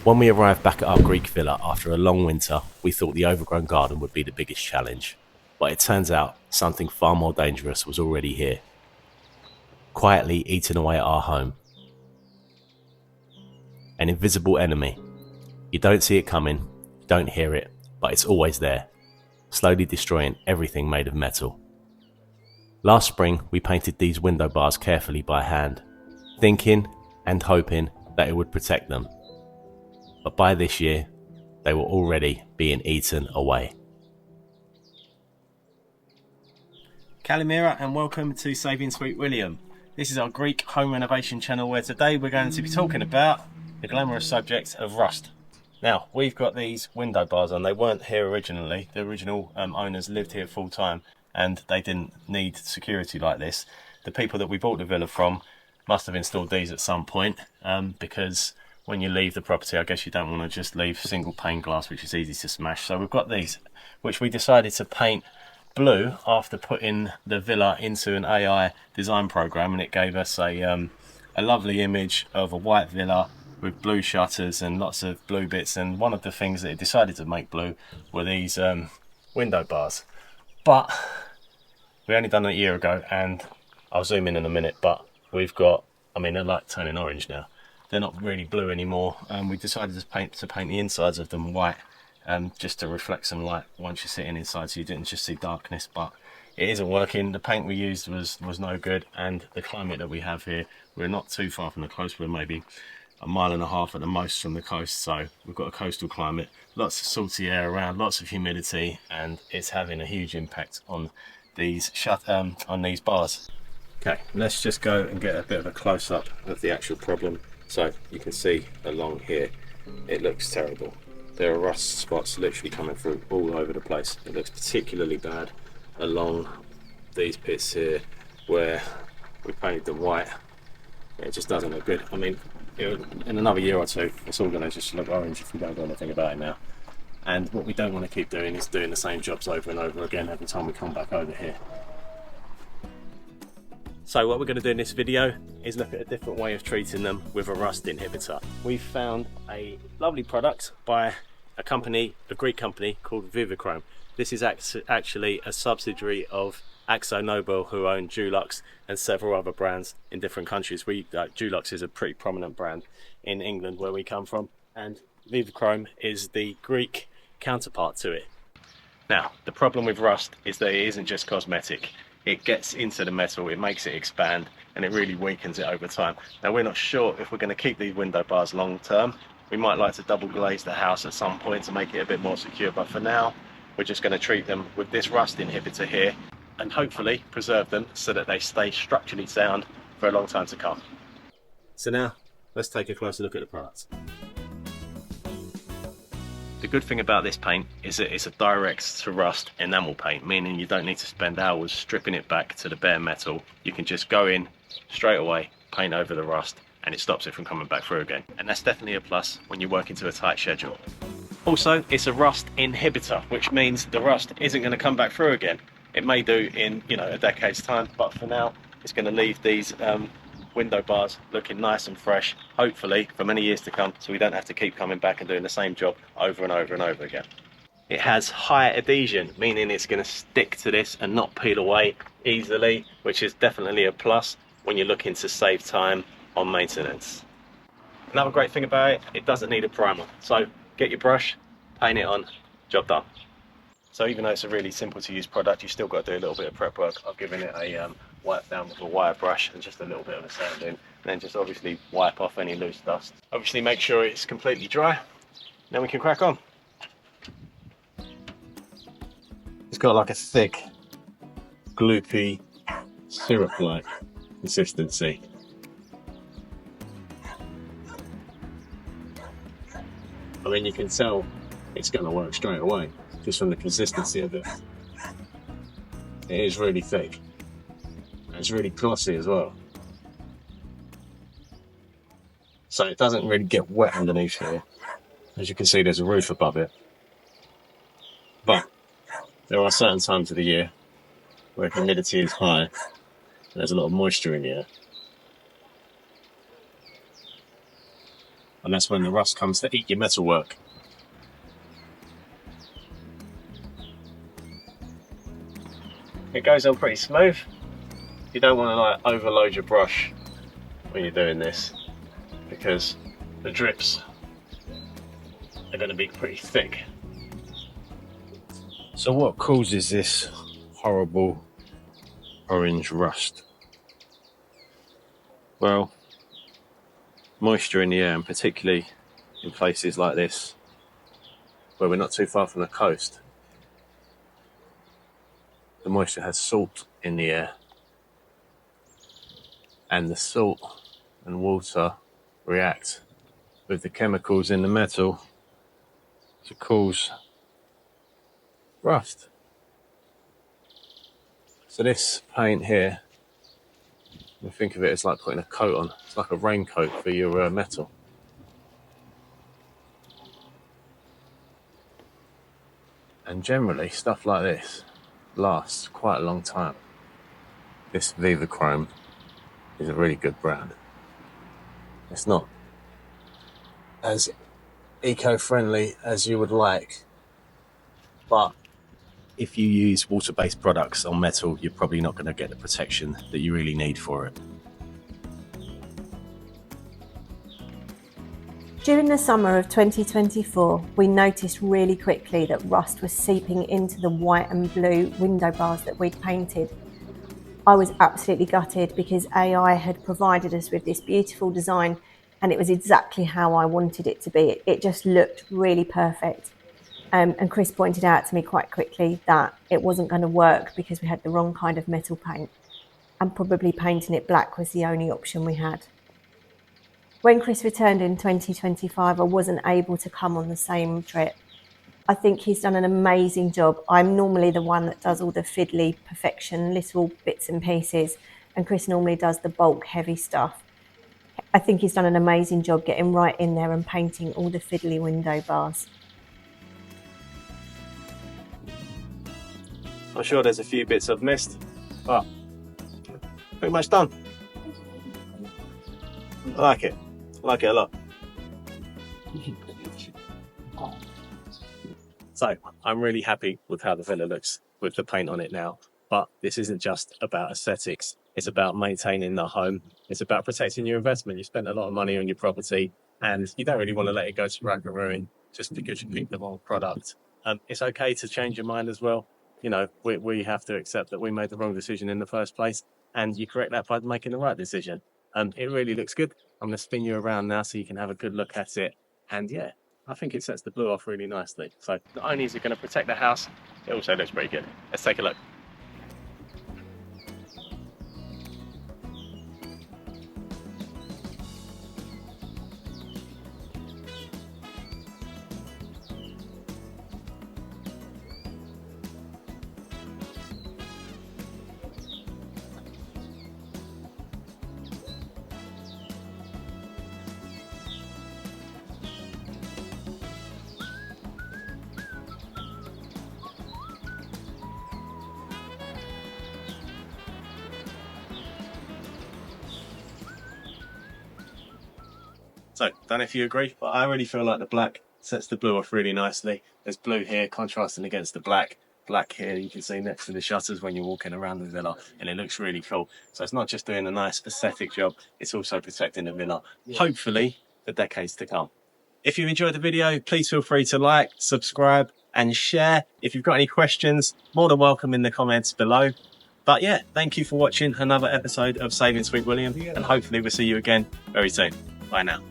When we arrived back at our Greek villa after a long winter, we thought the overgrown garden would be the biggest challenge. But it turns out something far more dangerous was already here, quietly eating away at our home. An invisible enemy. You don't see it coming, you don't hear it, but it's always there, slowly destroying everything made of metal. Last spring, we painted these window bars carefully by hand, thinking and hoping that it would protect them. But by this year, they were already being eaten away. Kalimera and welcome to Saving Sweet William. This is our Greek home renovation channel where today we're going to be talking about the glamorous subject of rust. Now, we've got these window bars on. They weren't here originally. The original owners lived here full time and they didn't need security like this. The people that we bought the villa from must have installed these at some point because when you leave the property, I guess you don't want to just leave single pane glass, which is easy to smash. So we've got these, which we decided to paint blue after putting the villa into an AI design program, and it gave us a lovely image of a white villa with blue shutters and lots of blue bits. And one of the things that it decided to make blue were these window bars. But we only done it a year ago, and I'll zoom in a minute, but we've got, I mean, they're like turning orange now. They're not really blue anymore. We decided to paint the insides of them white, just to reflect some light once you're sitting inside, so you didn't just see darkness. But it isn't working. The paint we used was no good, and the climate that we have here, we're not too far from the coast. We're maybe a mile and a half at the most from the coast, so we've got a coastal climate, lots of salty air around, lots of humidity, and it's having a huge impact on these bars. Okay, let's just go and get a bit of a close-up of the actual problem. So you can see along here, it looks terrible. There are rust spots literally coming through all over the place. It looks particularly bad along these pits here where we painted them white. It just doesn't look good. I mean, in another year or two, it's all going to just look orange if we don't do anything about it now. And what we don't want to keep doing is doing the same jobs over and over again every time we come back over here. So what we're going to do in this video is look at a different way of treating them with a rust inhibitor. We've found a lovely product by a Greek company called Vivichrome. This is actually a subsidiary of AkzoNobel, who own Dulux and several other brands in different countries. Dulux is a pretty prominent brand in England where we come from, and Vivichrome is the Greek counterpart to it. Now, the problem with rust is that it isn't just cosmetic. It gets into the metal, it makes it expand, and it really weakens it over time. Now, we're not sure if we're going to keep these window bars long term. We might like to double glaze the house at some point to make it a bit more secure, but for now we're just going to treat them with this rust inhibitor here and hopefully preserve them so that they stay structurally sound for a long time to come. So now let's take a closer look at the product. The good thing about this paint is that it's a direct to rust enamel paint, meaning you don't need to spend hours stripping it back to the bare metal. You can just go in straight away, paint over the rust, and it stops it from coming back through again. And that's definitely a plus when you're working to a tight schedule. Also, it's a rust inhibitor, which means the rust isn't going to come back through again. It may do in, a decade's time, but for now, it's going to leave these window bars looking nice and fresh, hopefully for many years to come, so we don't have to keep coming back and doing the same job over and over and over again. It has high adhesion, meaning it's going to stick to this and not peel away easily, which is definitely a plus when you're looking to save time on maintenance. Another great thing about it, it doesn't need a primer. So get your brush, paint it on, job done. So even though it's a really simple to use product, you've still got to do a little bit of prep work. I've given it a wipe down with a wire brush and just a little bit of a sanding, and then just obviously wipe off any loose dust. Obviously make sure it's completely dry, then we can crack on. It's got like a thick, gloopy, syrup-like consistency. I mean, you can tell it's going to work straight away just from the consistency of it. It is really thick. It's really glossy as well. So it doesn't really get wet underneath here. As you can see, there's a roof above it. But there are certain times of the year where humidity is high and there's a lot of moisture in the air. A and that's when the rust comes to eat your metalwork. It goes on pretty smooth. You don't want to like overload your brush when you're doing this, because the drips are going to be pretty thick. So what causes this horrible orange rust? Well, moisture in the air, and particularly in places like this where we're not too far from the coast. The moisture has salt in the air, and the salt and water react with the chemicals in the metal to cause rust. So this paint here, you think of it as like putting a coat on. It's like a raincoat for your metal. And generally stuff like this lasts quite a long time. This Viva Chrome is a really good brand. It's not as eco-friendly as you would like, but if you use water-based products on metal, you're probably not going to get the protection that you really need for it. During the summer of 2024, we noticed really quickly that rust was seeping into the white and blue window bars that we'd painted. I was absolutely gutted because AI had provided us with this beautiful design, and it was exactly how I wanted it to be. It just looked really perfect. And Chris pointed out to me quite quickly that it wasn't going to work because we had the wrong kind of metal paint, and probably painting it black was the only option we had. When Chris returned in 2025, I wasn't able to come on the same trip. I think he's done an amazing job. I'm normally the one that does all the fiddly perfection, little bits and pieces, and Chris normally does the bulk heavy stuff. I think he's done an amazing job getting right in there and painting all the fiddly window bars. I'm sure there's a few bits I've missed, but pretty much done. I like it. I like it a lot. So I'm really happy with how the villa looks with the paint on it now. But this isn't just about aesthetics. It's about maintaining the home. It's about protecting your investment. You spent a lot of money on your property, and you don't really want to let it go to rag and ruin just because you picked the wrong product. It's okay to change your mind as well. You know, we have to accept that we made the wrong decision in the first place, and you correct that by making the right decision. It really looks good. I'm going to spin you around now so you can have a good look at it. And yeah, I think it sets the blue off really nicely. So not only is it going to protect the house, it also looks pretty good. Let's take a look. So, don't know if you agree, but I really feel like the black sets the blue off really nicely. There's blue here contrasting against the black. Black here you can see next to the shutters when you're walking around the villa, and it looks really cool. So it's not just doing a nice aesthetic job, it's also protecting the villa, hopefully for decades to come. If you enjoyed the video, please feel free to like, subscribe and share. If you've got any questions, more than welcome in the comments below. But yeah, thank you for watching another episode of Saving Sweet William, and hopefully we'll see you again very soon. Bye now.